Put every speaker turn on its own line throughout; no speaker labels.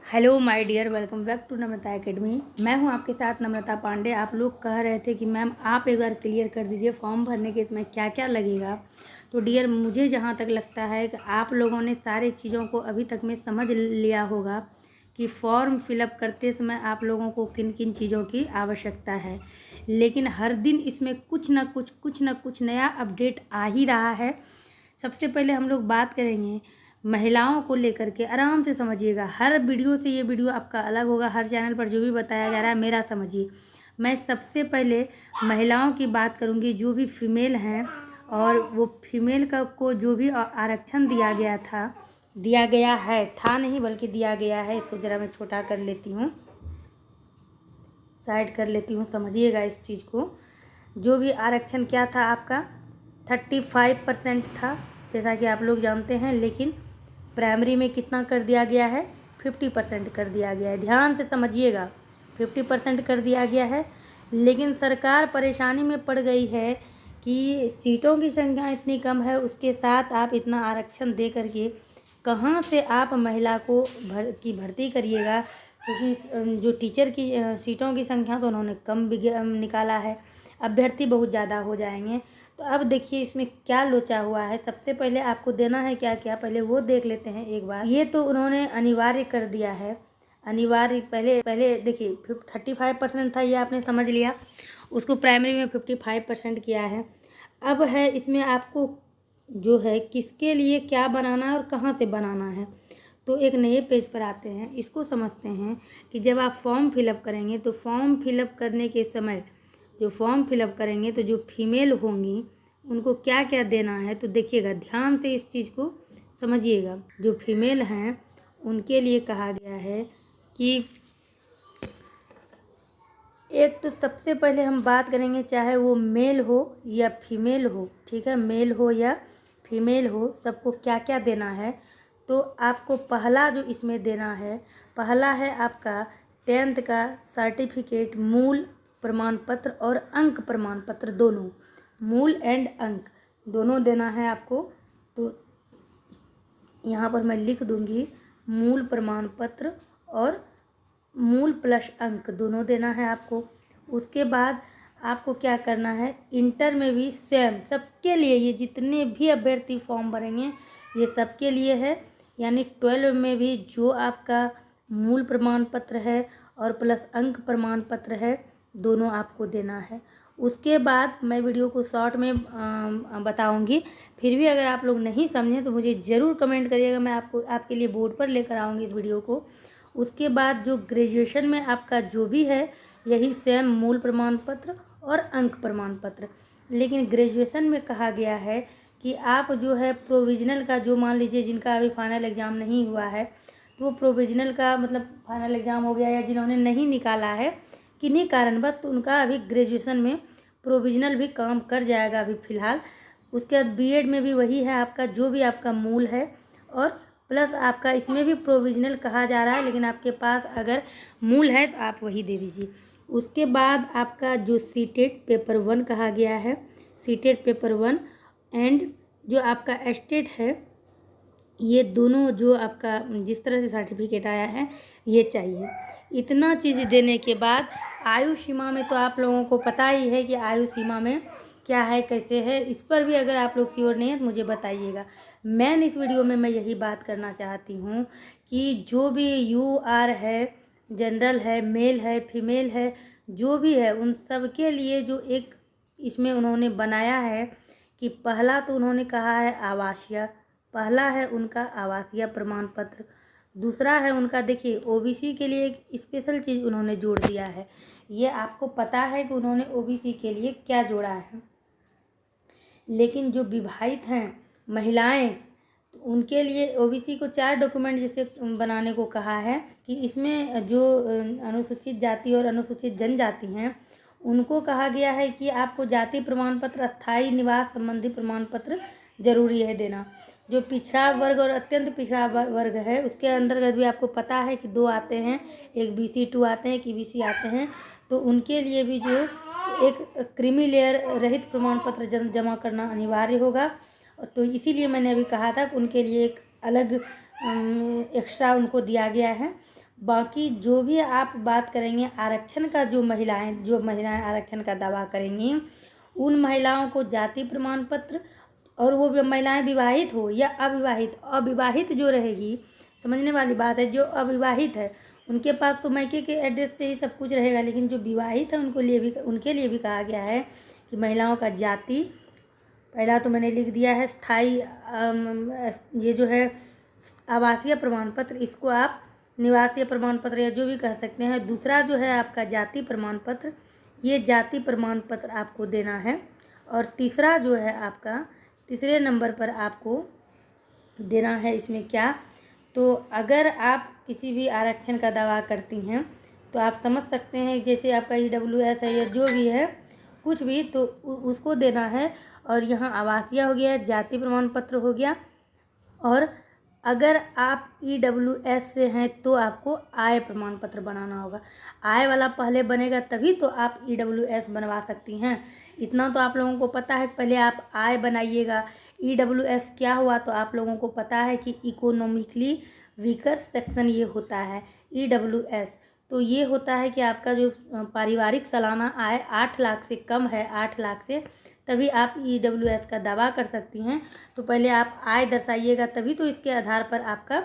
Hello my dear, welcome back to Namrata academy. मैं हूं आपके साथ नम्रता पांडे। आप लोग कह रहे थे कि मैम आप एक बार क्लियर कर दीजिए फॉर्म भरने के समय क्या क्या लगेगा। तो डियर, मुझे जहां तक लगता है कि आप लोगों ने सारी चीज़ों को अभी तक में समझ लिया होगा कि फॉर्म फिलअप करते समय आप लोगों को किन किन चीज़ों की आवश्यकता है। लेकिन हर दिन इसमें कुछ ना कुछ नया अपडेट आ ही रहा है। सबसे पहले हम लोग बात करेंगे महिलाओं को लेकर के। आराम से समझिएगा, हर वीडियो से ये वीडियो आपका अलग होगा। हर चैनल पर जो भी बताया जा रहा है मेरा समझिए। मैं सबसे पहले महिलाओं की बात करूंगी, जो भी फीमेल हैं, और वो फीमेल को जो भी आरक्षण दिया गया था, दिया गया है, था नहीं बल्कि दिया गया है। इसको ज़रा मैं छोटा कर लेती हूँ, साइड कर लेती हूँ, समझिएगा इस चीज़ को। जो भी आरक्षण क्या था आपका 35% था, जैसा कि आप लोग जानते हैं। लेकिन प्राइमरी में कितना कर दिया गया है? 50% कर दिया गया है। ध्यान से समझिएगा, 50% कर दिया गया है। लेकिन सरकार परेशानी में पड़ गई है कि सीटों की संख्या इतनी कम है, उसके साथ आप इतना आरक्षण दे करके कहाँ से आप महिला को भर्ती करिएगा। क्योंकि जो टीचर की सीटों की संख्या तो उन्होंने कम निकाला है, अभ्यर्थी बहुत ज़्यादा हो जाएंगे। तो अब देखिए इसमें क्या लोचा हुआ है। सबसे पहले आपको देना है क्या क्या, पहले वो देख लेते हैं एक बार। ये तो उन्होंने अनिवार्य कर दिया है, अनिवार्य। पहले देखिए 35% था, ये आपने समझ लिया। उसको प्राइमरी में 55% किया है। अब है इसमें आपको जो है किसके लिए क्या बनाना है और कहाँ से बनाना है। तो एक नए पेज पर आते हैं, इसको समझते हैं कि जब आप फॉर्म फिलअप करेंगे तो फॉर्म फिलअप करने के समय जो फॉर्म फिलअप करेंगे तो जो फीमेल होंगी उनको क्या क्या देना है। तो देखिएगा, ध्यान से इस चीज़ को समझिएगा। जो फीमेल हैं उनके लिए कहा गया है कि एक तो सबसे पहले हम बात करेंगे, चाहे वो मेल हो या फीमेल हो, ठीक है, मेल हो या फीमेल हो, सबको क्या क्या देना है। तो आपको पहला जो इसमें देना है, पहला है आपका 10th का सर्टिफिकेट, मूल प्रमाण पत्र और अंक प्रमाण पत्र, दोनों, मूल एंड अंक दोनों देना है आपको। तो यहाँ पर मैं लिख दूंगी मूल प्रमाण पत्र और मूल प्लस अंक दोनों देना है आपको। उसके बाद आपको क्या करना है, इंटर में भी सेम सबके लिए, ये जितने भी अभ्यर्थी फॉर्म भरेंगे ये सबके लिए है। यानी 12 में भी जो आपका मूल प्रमाण पत्र है और प्लस अंक प्रमाण पत्र है, दोनों आपको देना है। उसके बाद मैं वीडियो को शॉर्ट में बताऊंगी। फिर भी अगर आप लोग नहीं समझें तो मुझे ज़रूर कमेंट करिएगा, मैं आपके लिए बोर्ड पर लेकर आऊँगी इस वीडियो को। उसके बाद जो ग्रेजुएशन में आपका जो भी है, यही सेम मूल प्रमाण पत्र और अंक प्रमाण पत्र। लेकिन ग्रेजुएशन में कहा गया है कि आप जो है प्रोविज़नल का, जो मान लीजिए जिनका अभी फाइनल एग्ज़ाम नहीं हुआ है, तो वो प्रोविज़नल का मतलब फाइनल एग्ज़ाम हो गया या जिन्होंने नहीं निकाला है किन्हीं कारणवश, तो उनका अभी ग्रेजुएशन में प्रोविज़नल भी काम कर जाएगा अभी फ़िलहाल। उसके बाद बीएड में भी वही है आपका, जो भी आपका मूल है और प्लस आपका इसमें भी प्रोविज़नल कहा जा रहा है, लेकिन आपके पास अगर मूल है तो आप वही दे दीजिए। उसके बाद आपका जो सीटेट पेपर 1 कहा गया है, सीटेट पेपर 1 एंड जो आपका एस्टेट है, ये दोनों जो आपका जिस तरह से सर्टिफिकेट आया है ये चाहिए। इतना चीज़ देने के बाद आयु सीमा में तो आप लोगों को पता ही है कि आयु सीमा में क्या है, कैसे है। इस पर भी अगर आप लोग श्योर नहीं है तो मुझे बताइएगा। मैं इस वीडियो में मैं यही बात करना चाहती हूँ कि जो भी यूआर है, जनरल है, मेल है, फीमेल है, जो भी है, उन सब के लिए जो एक इसमें उन्होंने बनाया है कि पहला तो उन्होंने कहा है आवासीय, पहला है उनका आवासीय प्रमाण पत्र। दूसरा है उनका, देखिए ओबीसी के लिए एक स्पेशल चीज़ उन्होंने जोड़ दिया है। ये आपको पता है कि उन्होंने ओबीसी के लिए क्या जोड़ा है। लेकिन जो विवाहित हैं महिलाएं, तो उनके लिए ओबीसी को 4 डॉक्यूमेंट जैसे बनाने को कहा है कि इसमें जो अनुसूचित जाति और अनुसूचित जनजाति हैं उनको कहा गया है कि आपको जाति प्रमाण पत्र, स्थायी निवास संबंधी प्रमाण पत्र जरूरी है देना। जो पिछड़ा वर्ग और अत्यंत पिछड़ा वर्ग है उसके अंतर्गत भी आपको पता है कि 2 आते हैं, एक BC 2 आते हैं, एक EBC आते हैं। तो उनके लिए भी जो एक क्रीमी लेयर रहित प्रमाण पत्र जमा करना अनिवार्य होगा। तो इसीलिए मैंने अभी कहा था कि उनके लिए एक अलग एक्स्ट्रा उनको दिया गया है। बाकी जो भी आप बात करेंगे आरक्षण का, जो महिलाएं आरक्षण का दावा करेंगी उन महिलाओं को जाति प्रमाण पत्र, और वो महिलाएं विवाहित हो या अविवाहित जो रहेगी, समझने वाली बात है, जो अविवाहित है उनके पास तो मायके के एड्रेस से ही सब कुछ रहेगा, लेकिन जो विवाहित है उनके लिए भी कहा गया है कि महिलाओं का जाति, पहला तो मैंने लिख दिया है स्थायी, ये जो है आवासीय प्रमाण पत्र, इसको आप निवासीय प्रमाण पत्र या जो भी कह सकते हैं। दूसरा जो है आपका जाति प्रमाण पत्र, ये जाति प्रमाण पत्र आपको देना है। और तीसरा जो है आपका, तीसरे नंबर पर आपको देना है इसमें क्या, तो अगर आप किसी भी आरक्षण का दावा करती हैं तो आप समझ सकते हैं, जैसे आपका EWS है या जो भी है कुछ भी, तो उसको देना है। और यहाँ आवासीय हो गया, जाति प्रमाण पत्र हो गया, और अगर आप EWS से हैं तो आपको आय प्रमाण पत्र बनाना होगा। आय वाला पहले बनेगा तभी तो आप EWS बनवा सकती हैं। इतना तो आप लोगों को पता है, पहले आप आय बनाइएगा। EWS क्या हुआ तो आप लोगों को पता है कि इकोनॉमिकली वीकर सेक्शन ये होता है EWS। तो ये होता है कि आपका जो पारिवारिक सालाना आय 8 लाख से कम है, 8 लाख से, तभी आप EWS का दावा कर सकती हैं। तो पहले आप आय दर्शाइएगा, तभी तो इसके आधार पर आपका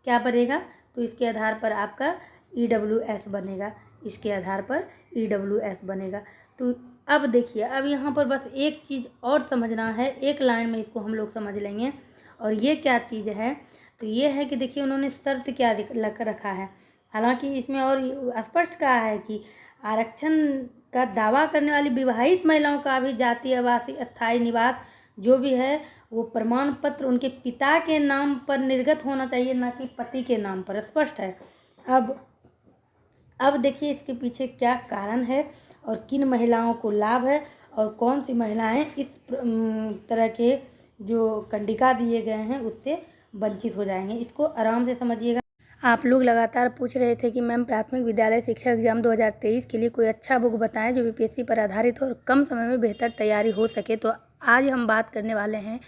क्या बनेगा, तो इसके आधार पर आपका EWS बनेगा, इसके आधार पर EWS बनेगा। तो अब देखिए, अब यहाँ पर बस एक चीज़ और समझना है, एक लाइन में इसको हम लोग समझ लेंगे। और ये क्या चीज़ है, तो ये है कि देखिए उन्होंने शर्त क्या रखा है। हालांकि इसमें और स्पष्ट कहा है कि आरक्षण का दावा करने वाली विवाहित महिलाओं का भी जाति, आवासीय, स्थायी निवास जो भी है वो प्रमाण पत्र उनके पिता के नाम पर निर्गत होना चाहिए, ना कि पति के नाम पर। स्पष्ट है। अब देखिए इसके पीछे क्या कारण है और किन महिलाओं को लाभ है और कौन सी महिलाएं इस तरह के जो कंडिका दिए गए हैं उससे वंचित हो जाएंगे। इसको आराम से समझिएगा। आप लोग लगातार पूछ रहे थे कि मैम प्राथमिक विद्यालय शिक्षा एग्जाम 2023 के लिए कोई अच्छा बुक बताएं जो BPSC पर आधारित हो और कम समय में बेहतर तैयारी हो सके। तो आज हम बात करने वाले हैं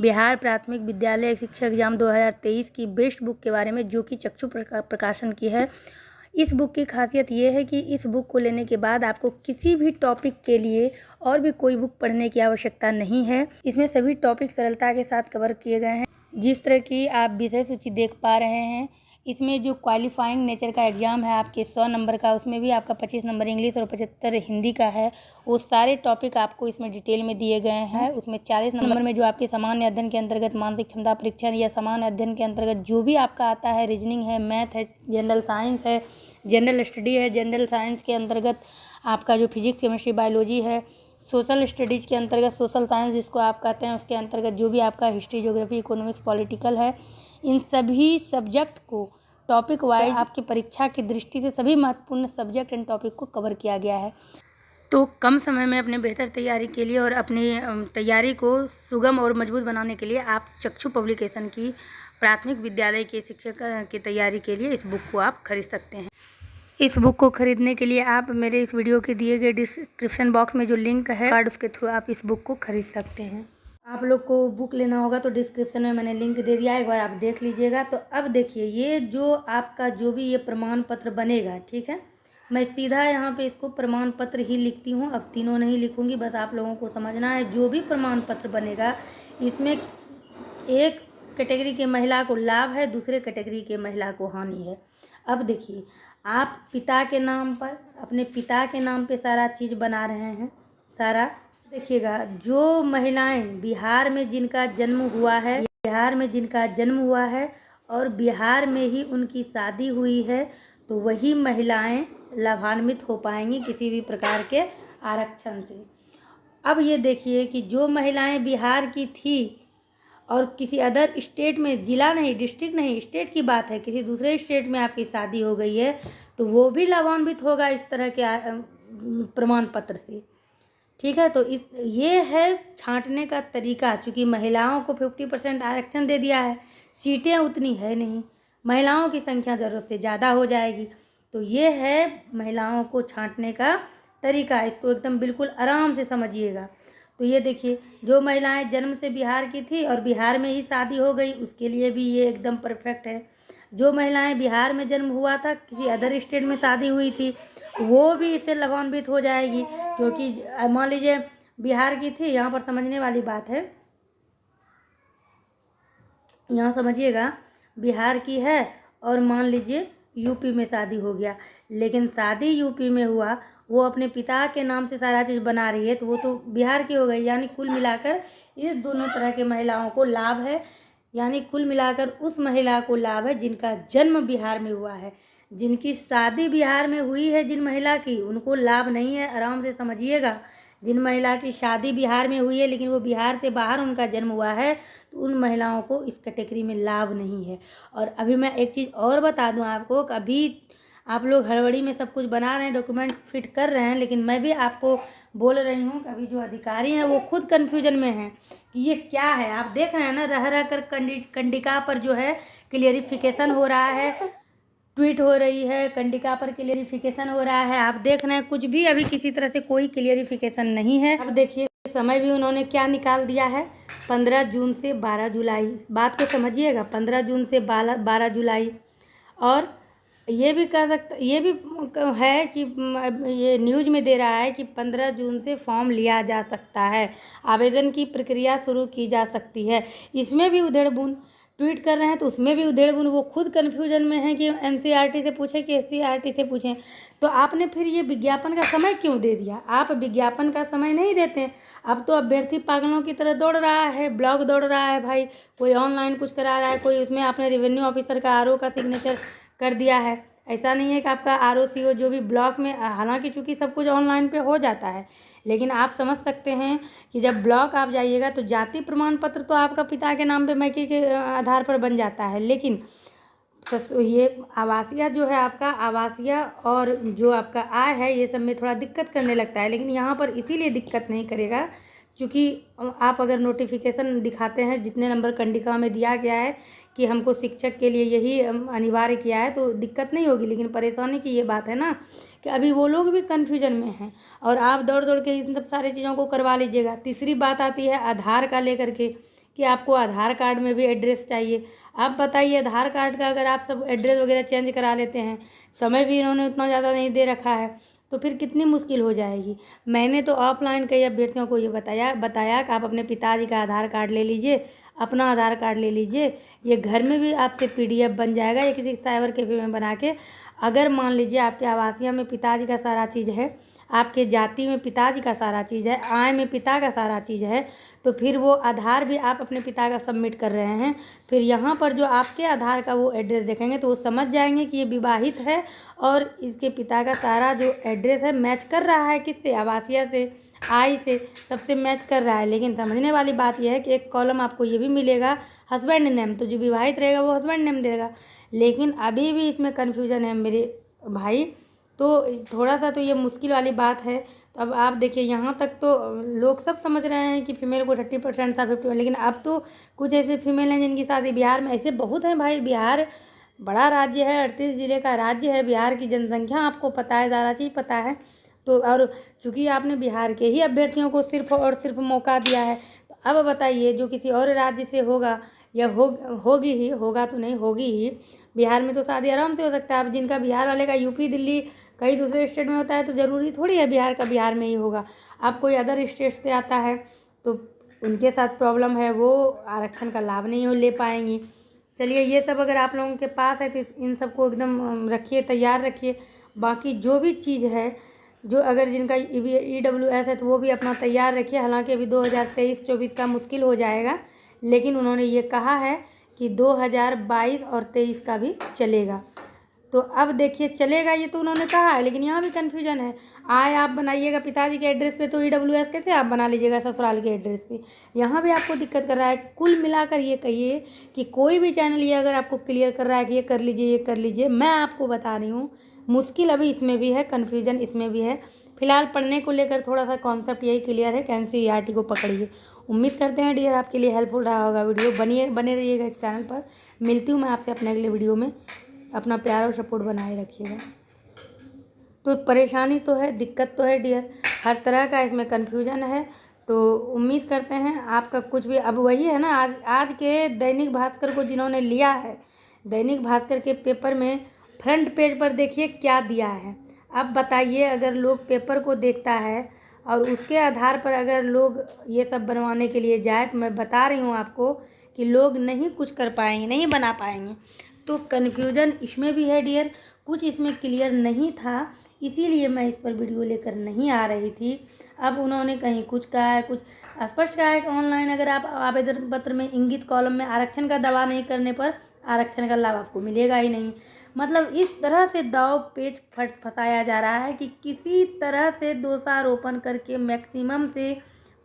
बिहार प्राथमिक विद्यालय शिक्षा एग्जाम 2023 की बेस्ट बुक के बारे में, जो कि चक्षु प्रकाशन की है। इस बुक की खासियत ये है कि इस बुक को लेने के बाद आपको किसी भी टॉपिक के लिए और भी कोई बुक पढ़ने की आवश्यकता नहीं है। इसमें सभी टॉपिक सरलता के साथ कवर किए गए हैं। जिस तरह की आप विषय सूची देख पा रहे हैं, इसमें जो क्वालिफाइंग नेचर का एग्ज़ाम है आपके 100 नंबर का, उसमें भी आपका 25 नंबर इंग्लिश और 75 हिंदी का है। वो सारे टॉपिक आपको इसमें डिटेल में दिए गए हैं। उसमें 40 नंबर में जो आपके सामान्य अध्ययन के अंतर्गत मानसिक क्षमता परीक्षण या सामान्य अध्ययन के अंतर्गत जो भी आपका आता है, रीजनिंग है, मैथ है, जनरल साइंस है, जनरल स्टडी है, जनरल साइंस के अंतर्गत आपका जो फिजिक्स, केमिस्ट्री, बायोलॉजी है, सोशल स्टडीज़ के अंतर्गत सोशल साइंस जिसको आप कहते हैं, उसके अंतर्गत जो भी आपका हिस्ट्री, ज्योग्राफी, इकोनॉमिक्स, पॉलिटिकल है, इन सभी सब्जेक्ट को टॉपिक वाइज आपकी परीक्षा की दृष्टि से सभी महत्वपूर्ण सब्जेक्ट एंड टॉपिक को कवर किया गया है। तो कम समय में अपने बेहतर तैयारी के लिए और अपनी तैयारी को सुगम और मजबूत बनाने के लिए आप चक्षु पब्लिकेशन की प्राथमिक विद्यालय के शिक्षक की तैयारी के लिए इस बुक को आप खरीद सकते हैं। इस बुक को खरीदने के लिए आप मेरे इस वीडियो के दिए गए डिस्क्रिप्शन बॉक्स में जो लिंक है कार्ड, उसके थ्रू आप इस बुक को खरीद सकते हैं। आप लोग को बुक लेना होगा तो डिस्क्रिप्शन में मैंने लिंक दे दिया है, एक बार आप देख लीजिएगा। तो अब देखिए, ये जो आपका जो भी ये प्रमाण पत्र बनेगा, ठीक है, मैं सीधा यहाँ पे इसको प्रमाण पत्र ही लिखती हूँ, अब तीनों नहीं लिखूँगी, बस आप लोगों को समझना है। जो भी प्रमाण पत्र बनेगा इसमें एक कैटेगरी के महिला को लाभ है, दूसरे कैटेगरी के महिला को हानि है। अब देखिए, आप पिता के नाम पर, अपने पिता के नाम पे सारा चीज़ बना रहे हैं, सारा देखिएगा। जो महिलाएं बिहार में जिनका जन्म हुआ है, और बिहार में ही उनकी शादी हुई है, तो वही महिलाएं लाभान्वित हो पाएंगी किसी भी प्रकार के आरक्षण से। अब ये देखिए कि जो महिलाएं बिहार की थी और किसी अदर स्टेट में, जिला नहीं, डिस्ट्रिक्ट नहीं, स्टेट की बात है, किसी दूसरे स्टेट में आपकी शादी हो गई है, तो वो भी लाभान्वित होगा इस तरह के प्रमाण पत्र से। ठीक है, तो ये है छांटने का तरीका। चूँकि महिलाओं को 50% आरक्षण दे दिया है, सीटें उतनी है नहीं, महिलाओं की संख्या ज़रूरत से ज़्यादा हो जाएगी, तो ये है महिलाओं को छांटने का तरीका। इसको एकदम बिल्कुल आराम से समझिएगा। तो ये देखिए, जो महिलाएं जन्म से बिहार की थी और बिहार में ही शादी हो गई, उसके लिए भी ये एकदम परफेक्ट है। जो महिलाएं बिहार में जन्म हुआ था, किसी अदर स्टेट में शादी हुई थी, वो भी इससे लाभान्वित हो जाएगी। क्योंकि मान लीजिए बिहार की थी, यहाँ पर समझने वाली बात है, यहाँ समझिएगा, बिहार की है और मान लीजिए यूपी में शादी हो गया, लेकिन शादी यूपी में हुआ, वो अपने पिता के नाम से सारा चीज़ बना रही है, तो वो तो बिहार की हो गई। यानी कुल मिलाकर ये दोनों तरह के महिलाओं को लाभ है। यानी कुल मिलाकर उस महिला को लाभ है जिनका जन्म बिहार में हुआ है। जिनकी शादी बिहार में हुई है, जिन महिला की, उनको लाभ नहीं है। आराम से समझिएगा, जिन महिला की शादी बिहार में हुई है लेकिन वो बिहार से बाहर उनका जन्म हुआ है, तो उन महिलाओं को इस कैटेगरी में लाभ नहीं है। और अभी मैं एक चीज़ और बता दूं आपको कि अभी आप लोग हड़बड़ी में सब कुछ बना रहे हैं, डॉक्यूमेंट फिट कर रहे हैं, लेकिन मैं भी आपको बोल रही हूँ कि अभी जो अधिकारी हैं वो खुद कन्फ्यूजन में हैं कि ये क्या है। आप देख रहे हैं ना, रह रह कर कंडिका पर जो है क्लियरिफिकेशन हो रहा है, ट्वीट हो रही है, कंडिका पर क्लियरिफिकेशन हो रहा है। आप देख रहे हैं कुछ भी अभी किसी तरह से कोई क्लियरिफिकेशन नहीं है। अब देखिए समय भी उन्होंने क्या निकाल दिया है, 15 जून से 12 जुलाई। बात को समझिएगा, 15 जून से 12 जुलाई। और ये भी कह सकता, ये भी है कि ये न्यूज़ में दे रहा है कि 15 जून से फॉर्म लिया जा सकता है, आवेदन की प्रक्रिया शुरू की जा सकती है। इसमें भी उधेड़-बुन ट्वीट कर रहे हैं, तो उसमें भी उधेड़-बुन। वो खुद कन्फ्यूजन में है कि एनसीईआरटी से पूछें कि एससीईआरटी से पूछें। तो आपने फिर ये विज्ञापन का समय क्यों दे दिया? आप विज्ञापन का समय नहीं देते। अब तो अभ्यर्थी पागलों की तरह दौड़ रहा है, ब्लॉग दौड़ रहा है भाई। कोई ऑनलाइन कुछ करा रहा है, कोई उसमें आपने रेवेन्यू ऑफिसर का आरओ का सिग्नेचर कर दिया है। ऐसा नहीं है कि आपका आरओ सीओ जो भी ब्लॉक में, हालांकि चूँकि सब कुछ ऑनलाइन पे हो जाता है, लेकिन आप समझ सकते हैं कि जब ब्लॉक आप जाइएगा तो जाति प्रमाण पत्र तो आपका पिता के नाम पे मैके के आधार पर बन जाता है, लेकिन ये आवासीय जो है आपका, आवासीय और जो आपका आय है, ये सब में थोड़ा दिक्कत करने लगता है। लेकिन यहाँ पर इसीलिए दिक्कत नहीं करेगा क्योंकि आप अगर नोटिफिकेशन दिखाते हैं, जितने नंबर कंडिका में दिया गया है कि हमको शिक्षक के लिए यही अनिवार्य किया है, तो दिक्कत नहीं होगी। लेकिन परेशानी की ये बात है ना कि अभी वो लोग भी कन्फ्यूजन में हैं और आप दौड़ दौड़ के इन सब सारी चीज़ों को करवा लीजिएगा। तीसरी बात आती है आधार का लेकर के कि आपको आधार कार्ड में भी एड्रेस चाहिए। आप बताइए, आधार कार्ड का अगर आप सब एड्रेस वगैरह चेंज करा लेते हैं, समय भी इन्होंने उतना ज़्यादा नहीं दे रखा है, तो फिर कितनी मुश्किल हो जाएगी। मैंने तो ऑफलाइन कई अभ्यर्थियों को ये बताया कि आप अपने पिताजी का आधार कार्ड ले लीजिए, अपना आधार कार्ड ले लीजिए, ये घर में भी आपसे पीडीएफ बन जाएगा या किसी साइबर कैफे में बना के। अगर मान लीजिए आपके आवासीय में पिताजी का सारा चीज़ है, आपके जाति में पिताजी का सारा चीज़ है, आय में पिता का सारा चीज़ है, तो फिर वो आधार भी आप अपने पिता का सबमिट कर रहे हैं। फिर यहाँ पर जो आपके आधार का वो एड्रेस देखेंगे तो वो समझ जाएंगे कि ये विवाहित है और इसके पिता का सारा जो एड्रेस है मैच कर रहा है किससे, आवासीय से, आय से, सबसे मैच कर रहा है। लेकिन समझने वाली बात यह है कि एक कॉलम आपको ये भी मिलेगा हस्बैंड नेम, तो जो विवाहित रहेगा वो हस्बैंड नेम देगा। लेकिन अभी भी इसमें कन्फ्यूजन है मेरे भाई, तो थोड़ा सा तो ये मुश्किल वाली बात है। तो अब आप देखिए, यहाँ तक तो लोग सब समझ रहे हैं कि फीमेल को 30% था, 50, लेकिन अब तो कुछ ऐसे फीमेल हैं जिनकी शादी बिहार में, ऐसे बहुत हैं भाई। बिहार बड़ा राज्य है, 38 ज़िले का राज्य है, बिहार की जनसंख्या आपको पता है, सारा चीज़ पता है। तो और चूँकि आपने बिहार के ही अभ्यर्थियों को सिर्फ और सिर्फ मौका दिया है, तो अब बताइए जो किसी और राज्य से होगा या होगी ही, होगा तो नहीं, होगी ही। बिहार में तो शादी आराम से हो सकता है। अब जिनका बिहार वाले का यूपी, दिल्ली, कई दूसरे स्टेट में होता है, तो ज़रूरी थोड़ी है बिहार का बिहार में ही होगा। अब कोई अदर स्टेट से आता है तो उनके साथ प्रॉब्लम है, वो आरक्षण का लाभ नहीं हो ले पाएंगी। चलिए, ये सब अगर आप लोगों के पास है तो इन सबको एकदम रखिए, तैयार रखिए। बाकी जो भी चीज़ है, जो अगर जिनका EWS है तो वो भी अपना तैयार रखिए। हालांकि अभी 2023-24 का मुश्किल हो जाएगा, लेकिन उन्होंने ये कहा है कि 2022 और 23 का भी चलेगा। तो अब देखिए, चलेगा ये तो उन्होंने कहा है, लेकिन यहाँ भी कन्फ्यूजन है। आय आप बनाइएगा पिताजी के एड्रेस पे, तो EWS कैसे आप बना लीजिएगा ससुराल के एड्रेस पे? यहाँ भी आपको दिक्कत कर रहा है। कुल मिलाकर ये कहिए कि कोई भी चैनल ये अगर आपको क्लियर कर रहा है कि ये कर लीजिए, ये कर लीजिए, मैं आपको बता रही हूँ मुश्किल अभी इसमें भी है, कन्फ्यूजन इसमें भी है। फिलहाल पढ़ने को लेकर थोड़ा सा कॉन्सेप्ट यही क्लियर है कि NCERT को पकड़िए। उम्मीद करते हैं डियर आपके लिए हेल्पफुल रहा होगा वीडियो। बने रहिएगा इस चैनल पर। मिलती हूँ मैं आपसे अपने अगले वीडियो में। अपना प्यार और सपोर्ट बनाए रखिएगा। तो परेशानी तो है, दिक्कत तो है डियर, हर तरह का इसमें कन्फ्यूजन है। तो उम्मीद करते हैं आपका कुछ भी, अब वही है ना, आज के दैनिक भास्कर को जिन्होंने लिया है, दैनिक भास्कर के पेपर में फ्रंट पेज पर देखिए क्या दिया है। अब बताइए, अगर लोग पेपर को देखता है और उसके आधार पर अगर लोग ये सब बनवाने के लिए जाए, तो मैं बता रही हूँ आपको कि लोग नहीं कुछ कर पाएंगे, नहीं बना पाएंगे। तो कन्फ्यूजन इसमें भी है डियर, कुछ इसमें क्लियर नहीं था, इसीलिए मैं इस पर वीडियो लेकर नहीं आ रही थी। अब उन्होंने कहीं कुछ कहा है, कुछ स्पष्ट कहा है कि ऑनलाइन अगर आप आवेदन पत्र में इंगित कॉलम में आरक्षण का दावा नहीं करने पर आरक्षण का लाभ आपको मिलेगा ही नहीं। मतलब इस तरह से दाव पेच फंसाया जा रहा है कि किसी तरह से दोषारोपण करके मैक्सिमम से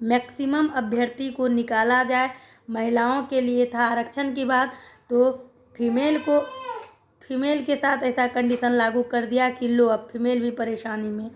मैक्सिमम अभ्यर्थी को निकाला जाए। महिलाओं के लिए था आरक्षण की बात, तो फीमेल के साथ ऐसा कंडीशन लागू कर दिया कि लो अब फीमेल भी परेशानी में।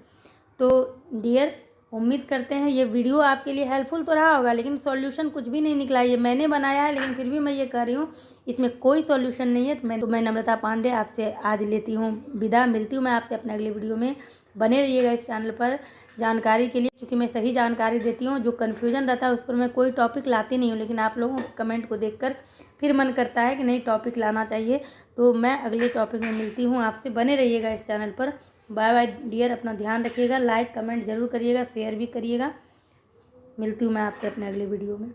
तो डियर, उम्मीद करते हैं ये वीडियो आपके लिए हेल्पफुल तो रहा होगा, लेकिन सॉल्यूशन कुछ भी नहीं निकला। ये मैंने बनाया है, लेकिन फिर भी मैं ये कह रही हूँ इसमें कोई सॉल्यूशन नहीं है। तो मैं नम्रता पांडे आपसे आज लेती हूँ विदा। मिलती हूँ मैं आपसे अपने अगले वीडियो में। बने रहिएगा इस चैनल पर जानकारी के लिए, क्योंकि मैं सही जानकारी देती हूँ। जो कन्फ्यूजन रहता है उस पर मैं कोई टॉपिक लाती नहीं हूँ, लेकिन आप लोगों के कमेंट को देखकर फिर मन करता है कि नहीं टॉपिक लाना चाहिए। तो मैं अगले टॉपिक में मिलती हूँ आपसे। बने रहिएगा इस चैनल पर। बाय बाय डियर, अपना ध्यान रखिएगा, लाइक कमेंट ज़रूर करिएगा, शेयर भी करिएगा। मिलती हूँ मैं आपसे अपने अगले वीडियो में।